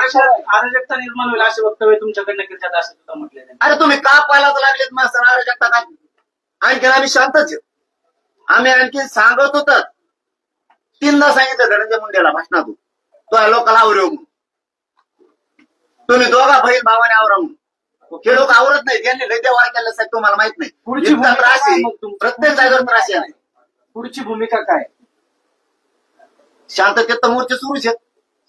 अराजकता निर्माण होईल असे वक्तव्य तुमच्याकडनं केलं असं सुद्धा म्हटले. अरे तुम्ही का पाहायला लागलेत मास्तर अराजकता काय? आणखी आम्ही शांतच आहे. आम्ही आणखी सांगत होत 3दा सांगितलं धनंजय मुंडेला भाषणातून तो लोकांना आवरेव म्हणून. तुम्ही दोघा बहीण भावाने आवरा म्हणून. हे लोक आवरत नाहीत. यांनी लय देवार केलं साहेब तुम्हाला माहित नाही. इतका त्रास आहे प्रत्येक जागेवर त्रास आहे. पुढची भूमिका काय? शांततेत तर मोर्चे सुरूच आहेत.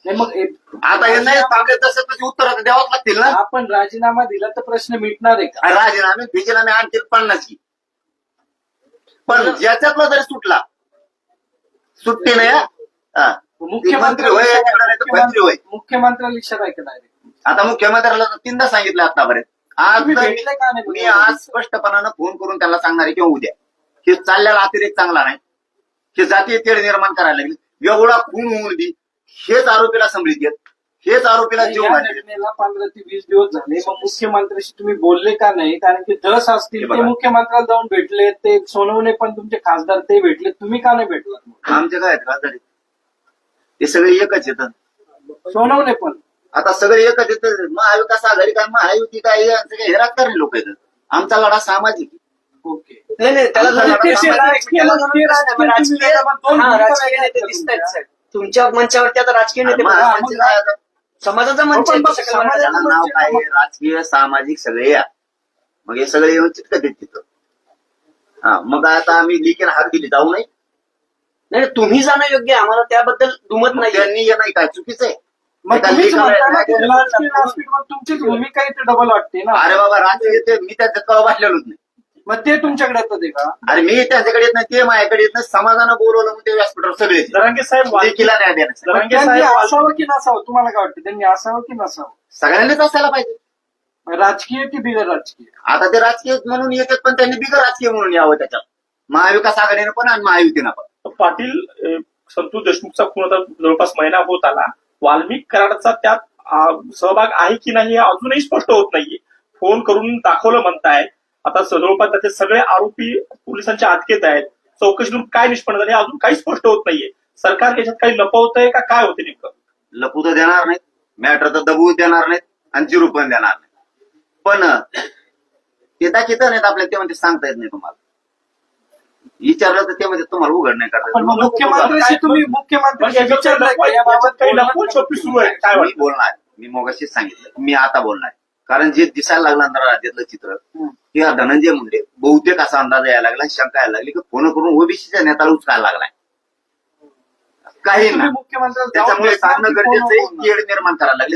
नाही मग आता हे नाही थांबले तसं तशी उत्तर द्यावंच लागतील ना. आपण राजीनामा दिला तर प्रश्न मिटणार आहे का? राजीनामे बिजीनामे आणखी 50 की. पण ज्याच्यातला जरी सुटला सुट्टी नाही हा. मुख्यमंत्री मंत्री होय. मुख्यमंत्र्याला इशारा आहे का डायरेक्ट? आता मुख्यमंत्र्याला 3दा सांगितलं आतापर्यंत. आज तुम्ही भेटले का नाही? मी आज स्पष्टपणानं फोन करून त्याला सांगणार आहे किंवा उद्या हे चाललेला अतिरेक चांगला नाही. हे जातीय तेढ निर्माण करायला लागले. एवढा खून होऊन दे हेच आरोपीला संभळीत घेत. हेच आरोपीला जीव या घालले. घटनेला 15 ते 20 दिवस झाले. मग मुख्यमंत्र्यांशी तुम्ही बोलले का नाही? कारण की धस असतील ते मुख्यमंत्र्याला जाऊन भेटले. ते सोनवणे पण तुमचे खासदार ते भेटले. तुम्ही का नाही भेटलात? आमचे काय आहेत खासदार? ते सगळे एकच येतात. सोनवणे पण आता सगळे एकच येतात. महाविकास आघाडी काय महायुती काय यांचे काही राजकारणी लोक आहेत. आमचा लढा सामाजिक आहे. ओके. नाही नाही त्याला राजकीय दिसत तुमच्या मंचावरती आता राजकीय नेते समाजाचा मंच त्याला नाव काय आहे? राजकीय सामाजिक सगळे या. मग हे सगळे येऊन चिटकत आहेत तिथं. हा मग आता आम्ही लिखीन हात दिली जाऊ नये. नाही तुम्ही जाणं योग्य आहे. आम्हाला त्याबद्दल दुमत नाही. त्यांनी हे नाही काय चुकीचं आहे. मग तुम्हीच म्हणता ना की राजकीय व्यासपीठावर तुमचीच भूमिका इथे डबल वाटते ना. अरे बाबा राजकीय ते मी त्याच्यात कवा बसलेलोच नाही. मग ते तुमच्याकडे येतात आहे का? अरे मी त्यांच्याकडे येत नाही ते माझ्याकडे येत नाही. समाजानं बोलवलं मग ते व्यासपीठावर सगळे जरांगे साहेब लेखीला न्याय देण्यासाठी. जरांगे त्यांनी साहेब असावं की नसावं? तुम्हाला काय वाटतं? त्यांनी असावं की नसावं? सगळ्यांनीच असायला पाहिजे. राजकीय की बिगर राजकीय? आता ते राजकीय म्हणून येतात पण त्यांनी बिगर राजकीय म्हणून यावं त्याच्यात. महाविकास आघाडीनं पण आणि महायुतीनं पण. पाटील संतोष देशमुखचा खून आता जवळपास महिना होत आला. वाल्मिक कराडचा त्यात सहभाग आहे की नाही हे अजूनही स्पष्ट होत नाहीये. फोन करून दाखवलं म्हणताय. आता जवळपास त्याचे सगळे आरोपी पोलिसांच्या अटकेत आहेत. चौकशीतून काय निष्पन्न झाले अजून काही स्पष्ट होत नाहीये. सरकार याच्यात काही लपवतंय का काय होते नेमकं? लपू तर देणार नाहीत. मॅटर तर दबवू देणार नाहीत आणि जिरू पण देणार नाही. पण येता किती नाहीत आपल्याला ते म्हणजे सांगता येत नाही तुम्हाला. विचारलं तर ते म्हणजे तुम्हाला उघड नाही पण मग मुख्यमंत्र्यांशी तुम्ही मुख्यमंत्र्यांशी विचारलंय का याबाबत? काही लपवून छपी सुरू आहे काय मी वाटतं? बोलणार. मी मगाशीच सांगितलं मी आता बोलणार. कारण जे दिसायला लागलं ना राज्यातलं चित्र की हा धनंजय मुंडे बहुतेक असा अंदाज यायला लागला शंका यायला लागली की फोन करून ओबीसीच्या नेत्याला उचकायला लागलाय. काही ना मुख्यमंत्र्यांना त्याच्यामुळे सांगणं गरजेचं आहे. कीड निर्माण करायला लागली.